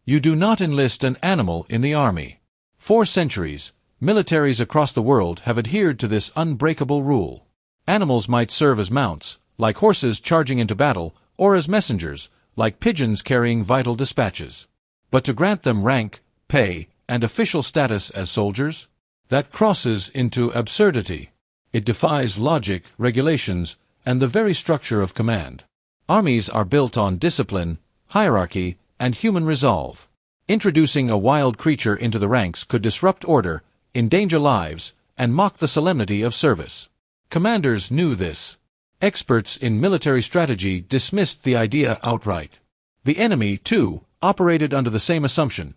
You do not enlist an animal in the army. For centuries, militaries across the world have adhered to this unbreakable rule. Animals might serve as mounts, like horses charging into battle, or as messengers, like pigeons carrying vital dispatches. But to grant them rank, pay, and official status as soldiers? That crosses into absurdity. It defies logic, regulations, and the very structure of command. Armies are built on discipline, hierarchy, and human resolve. Introducing a wild creature into the ranks could disrupt order, endanger lives, and mock the solemnity of service. Commanders knew this. Experts in military strategy dismissed the idea outright. The enemy, too, operated under the same assumption.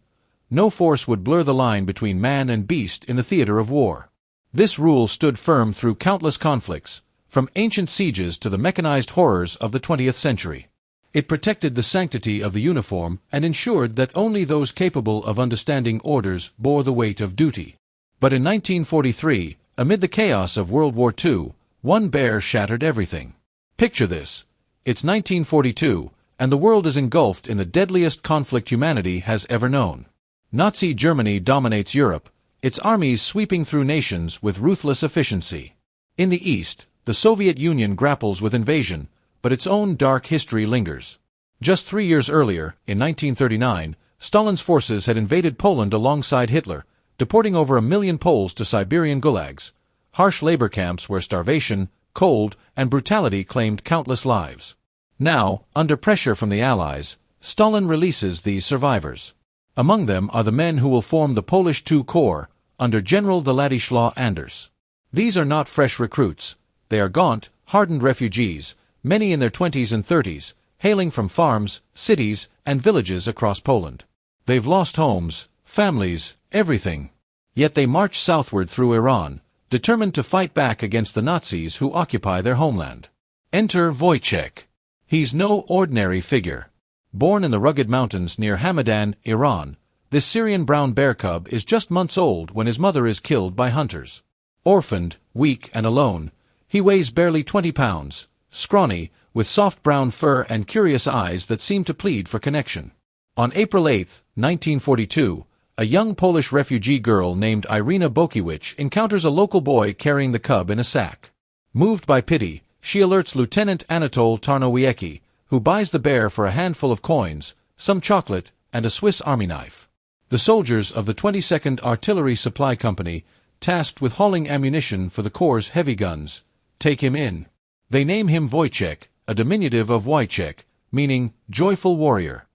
No force would blur the line between man and beast in the theater of war. This rule stood firm through countless conflicts, from ancient sieges to the mechanized horrors of the 20th century. It protected the sanctity of the uniform and ensured that only those capable of understanding orders bore the weight of duty. But in 1943, amid the chaos of World War II, one bear shattered everything. Picture this. It's 1942, and the world is engulfed in the deadliest conflict humanity has ever known. Nazi Germany dominates Europe, its armies sweeping through nations with ruthless efficiency. In the East, the Soviet Union grapples with invasion, but its own dark history lingers. Just 3 years earlier, in 1939, Stalin's forces had invaded Poland alongside Hitler, deporting over 1 million Poles to Siberian gulags, harsh labor camps where starvation, cold, and brutality claimed countless lives. Now, under pressure from the Allies, Stalin releases these survivors. Among them are the men who will form the Polish II Corps, under General Władysław Anders. These are not fresh recruits. They are gaunt, hardened refugees, many in their 20s and 30s, hailing from farms, cities, and villages across Poland. They've lost homes, families, everything. Yet they march southward through Iran, determined to fight back against the Nazis who occupy their homeland. Enter Wojtek. He's no ordinary figure. Born in the rugged mountains near Hamadan, Iran, this Syrian brown bear cub is just months old when his mother is killed by hunters. Orphaned, weak and alone, he weighs barely 20 pounds, scrawny, with soft brown fur and curious eyes that seem to plead for connection. On April 8, 1942, a young Polish refugee girl named Irina Bokiewicz encounters a local boy carrying the cub in a sack. Moved by pity, she alerts Lieutenant Anatol Tarnowiecki, who buys the bear for a handful of coins, some chocolate, and a Swiss Army knife. The soldiers of the 22nd Artillery Supply Company, tasked with hauling ammunition for the Corps' heavy guns, take him in. They name him Wojtek, a diminutive of Wojciech, meaning joyful warrior.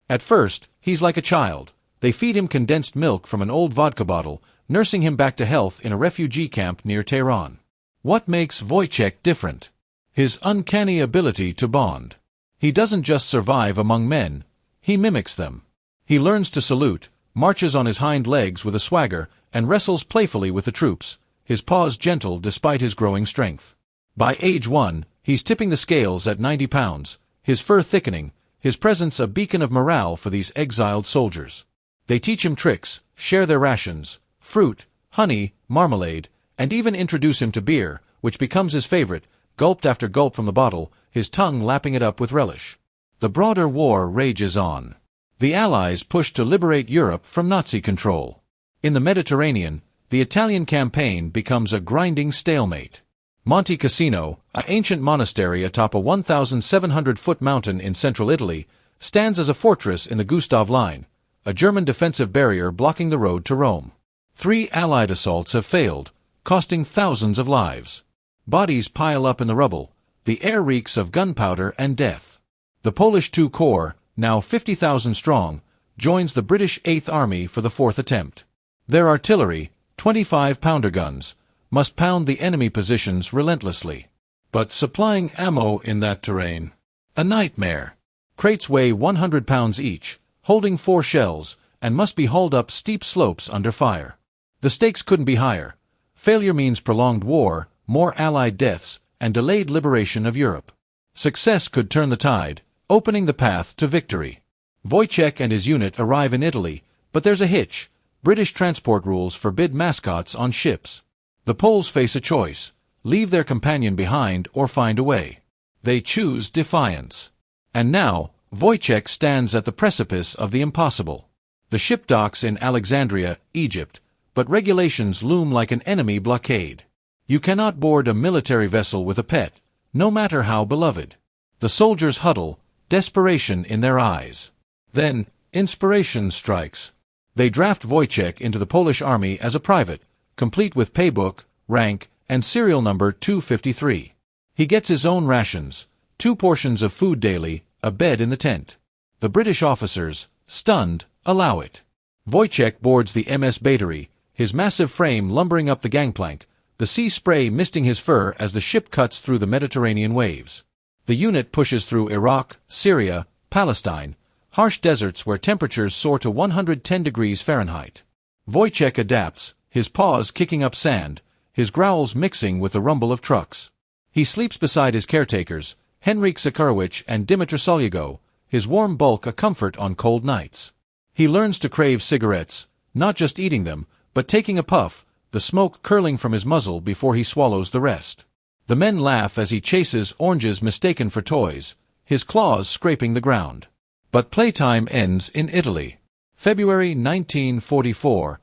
At first, he's like a child. They feed him condensed milk from an old vodka bottle, nursing him back to health in a refugee camp near Tehran. What makes Wojtek different? His uncanny ability to bond. He doesn't just survive among men, he mimics them. He learns to salute, marches on his hind legs with a swagger, and wrestles playfully with the troops, his paws gentle despite his growing strength. By age 1, he's tipping the scales at 90 pounds, his fur thickening, his presence a beacon of morale for these exiled soldiers. They teach him tricks, share their rations, fruit, honey, marmalade, and even introduce him to beer, which becomes his favorite, gulped after gulp from the bottle, his tongue lapping it up with relish. The broader war rages on. The Allies push to liberate Europe from Nazi control. In the Mediterranean, the Italian campaign becomes a grinding stalemate. Monte Cassino, an ancient monastery atop a 1,700-foot mountain in central Italy, stands as a fortress in the Gustav Line, a German defensive barrier blocking the road to Rome. 3 Allied assaults have failed, costing thousands of lives. Bodies pile up in the rubble. The air reeks of gunpowder and death. The Polish II Corps, now 50,000 strong, joins the British 8th Army for the 4th attempt. Their artillery, 25-pounder guns, must pound the enemy positions relentlessly. But supplying ammo in that terrain? A nightmare. Crates weigh 100 pounds each, holding 4 shells, and must be hauled up steep slopes under fire. The stakes couldn't be higher. Failure means prolonged war, more Allied deaths, and delayed liberation of Europe. Success could turn the tide, opening the path to victory. Wojtek and his unit arrive in Italy, but there's a hitch. British transport rules forbid mascots on ships. The Poles face a choice: leave their companion behind or find a way. They choose defiance. And now, Wojtek stands at the precipice of the impossible. The ship docks in Alexandria, Egypt, but regulations loom like an enemy blockade. You cannot board a military vessel with a pet, no matter how beloved. The soldiers huddle, desperation in their eyes. Then, inspiration strikes. They draft Wojtek into the Polish army as a private, complete with paybook, rank, and serial number 253. He gets his own rations, 2 portions of food daily, a bed in the tent. The British officers, stunned, allow it. Wojtek boards the MS Battery, his massive frame lumbering up the gangplank, the sea spray misting his fur as the ship cuts through the Mediterranean waves. The unit pushes through Iraq, Syria, Palestine, harsh deserts where temperatures soar to 110 degrees Fahrenheit. Wojtek adapts, his paws kicking up sand, his growls mixing with the rumble of trucks. He sleeps beside his caretakers, Henryk Sakarowicz and Dimitar Solyago, his warm bulk a comfort on cold nights. He learns to crave cigarettes, not just eating them, but taking a puff, the smoke curling from his muzzle before he swallows the rest. The men laugh as he chases oranges mistaken for toys, his claws scraping the ground. But playtime ends in Italy. February 1944,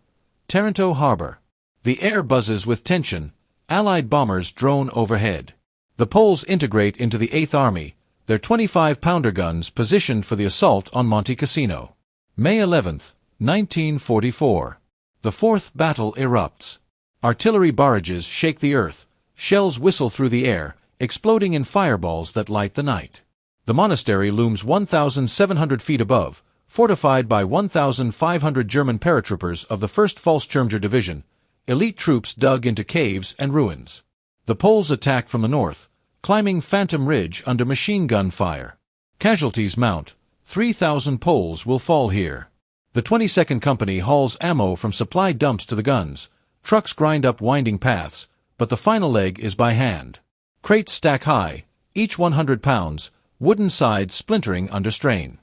Taranto Harbor. The air buzzes with tension, Allied bombers drone overhead. The Poles integrate into the 8th Army, their 25-pounder guns positioned for the assault on Monte Cassino. May 11, 1944. The 4th battle erupts. Artillery barrages shake the earth, shells whistle through the air, exploding in fireballs that light the night. The monastery looms 1,700 feet above, fortified by 1,500 German paratroopers of the 1st Fallschirmjäger Division, elite troops dug into caves and ruins. The Poles attack from the north, climbing Phantom Ridge under machine gun fire. Casualties mount. 3,000 Poles will fall here. The 22nd Company hauls ammo from supply dumps to the guns. Trucks grind up winding paths, but the final leg is by hand. Crates stack high, each 100 pounds, wooden sides splintering under strain.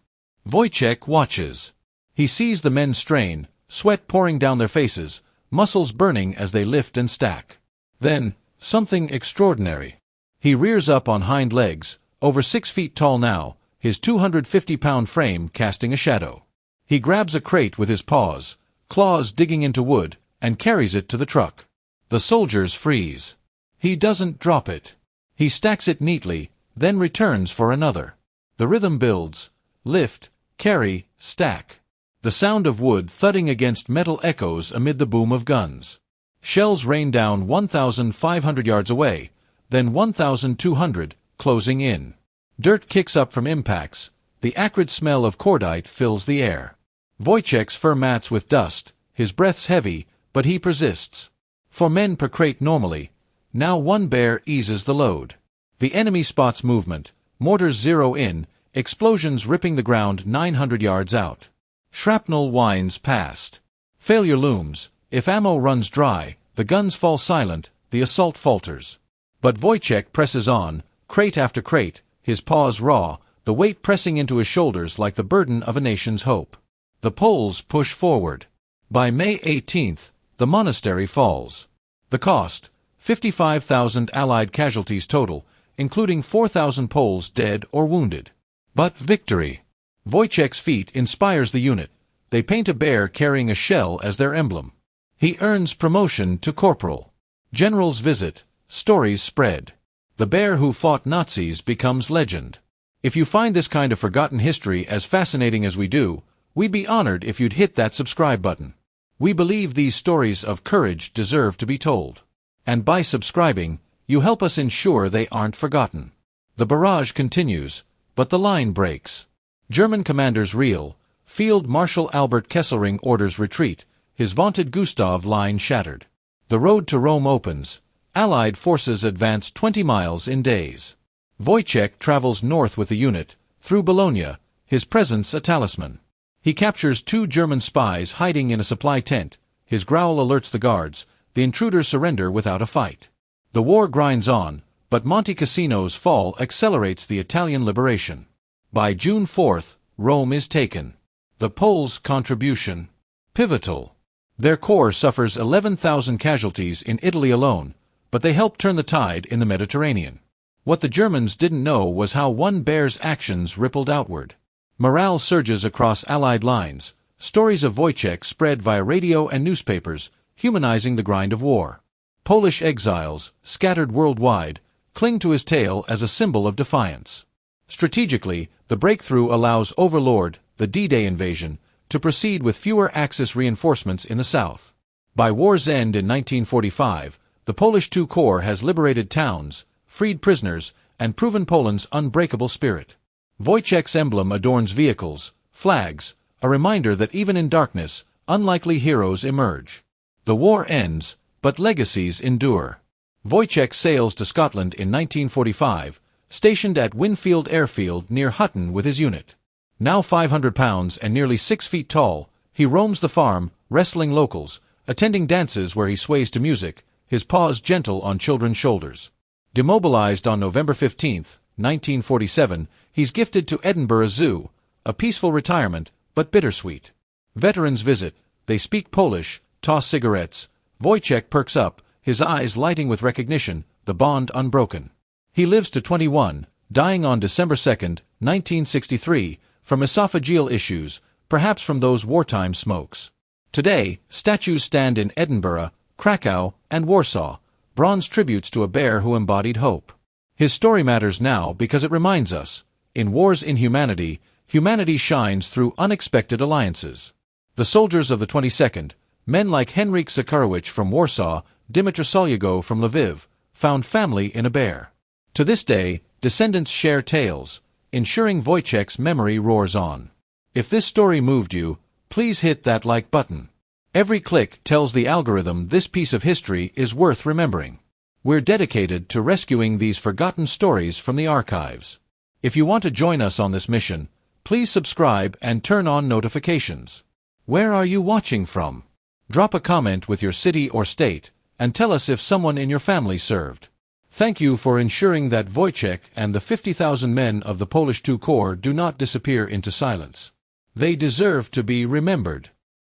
Wojtek watches. He sees the men strain, sweat pouring down their faces, muscles burning as they lift and stack. Then, something extraordinary. He rears up on hind legs, over 6 feet tall now, his 250-pound frame casting a shadow. He grabs a crate with his paws, claws digging into wood, and carries it to the truck. The soldiers freeze. He doesn't drop it. He stacks it neatly, then returns for another. The rhythm builds. Lift, carry, stack. The sound of wood thudding against metal echoes amid the boom of guns. Shells rain down 1,500 yards away, then 1,200, closing in. Dirt kicks up from impacts. The acrid smell of cordite fills the air. Wojtek's fur mats with dust, his breath's heavy, but he persists. 4 men per crate normally. Now 1 bear eases the load. The enemy spots movement. Mortars zero in, explosions ripping the ground 900 yards out. Shrapnel whines past. Failure looms. If ammo runs dry, the guns fall silent, the assault falters. But Wojtek presses on, crate after crate, his paws raw, the weight pressing into his shoulders like the burden of a nation's hope. The Poles push forward. By May 18th, the monastery falls. The cost, 55,000 Allied casualties total, including 4,000 Poles dead or wounded. But victory. Wojtek's feat inspires the unit. They paint a bear carrying a shell as their emblem. He earns promotion to corporal. Generals visit, stories spread. The bear who fought Nazis becomes legend. If you find this kind of forgotten history as fascinating as we do, we'd be honored if you'd hit that subscribe button. We believe these stories of courage deserve to be told. And by subscribing, you help us ensure they aren't forgotten. The barrage continues, but the line breaks. German commanders reel. Field Marshal Albert Kesselring orders retreat, his vaunted Gustav line shattered. The road to Rome opens. Allied forces advance 20 miles in days. Wojtek travels north with the unit, through Bologna, his presence a talisman. He captures 2 German spies hiding in a supply tent. His growl alerts the guards. The intruders surrender without a fight. The war grinds on, but Monte Cassino's fall accelerates the Italian liberation. By June 4th, Rome is taken. The Poles' contribution. Pivotal. Their corps suffers 11,000 casualties in Italy alone, but they help turn the tide in the Mediterranean. What the Germans didn't know was how 1 bear's actions rippled outward. Morale surges across Allied lines. Stories of Wojtek spread via radio and newspapers, humanizing the grind of war. Polish exiles, scattered worldwide, cling to his tale as a symbol of defiance. Strategically, the breakthrough allows Overlord, the D-Day invasion, to proceed with fewer Axis reinforcements in the south. By war's end in 1945, the Polish II Corps has liberated towns, freed prisoners, and proven Poland's unbreakable spirit. Wojtek's emblem adorns vehicles, flags, a reminder that even in darkness, unlikely heroes emerge. The war ends, but legacies endure. Wojtek sails to Scotland in 1945, stationed at Winfield Airfield near Hutton with his unit. Now 500 pounds and nearly 6 feet tall, he roams the farm, wrestling locals, attending dances where he sways to music, his paws gentle on children's shoulders. Demobilized on November 15, 1947, he's gifted to Edinburgh Zoo, a peaceful retirement, but bittersweet. Veterans visit, they speak Polish, toss cigarettes. Wojtek perks up, his eyes lighting with recognition, the bond unbroken. He lives to 21, dying on December 2, 1963, from esophageal issues, perhaps from those wartime smokes. Today, statues stand in Edinburgh, Krakow, and Warsaw, bronze tributes to a bear who embodied hope. His story matters now because it reminds us, in war's inhumanity, humanity shines through unexpected alliances. The soldiers of the 22nd, men like Henryk Zakharowicz from Warsaw, Dmytro Solyago from Lviv, found family in a bear. To this day, descendants share tales, ensuring Wojtek's memory roars on. If this story moved you, please hit that like button. Every click tells the algorithm this piece of history is worth remembering. We're dedicated to rescuing these forgotten stories from the archives. If you want to join us on this mission, please subscribe and turn on notifications. Where are you watching from? Drop a comment with your city or state, and tell us if someone in your family served. Thank you for ensuring that Wojtek and the 50,000 men of the Polish II Corps do not disappear into silence. They deserve to be remembered.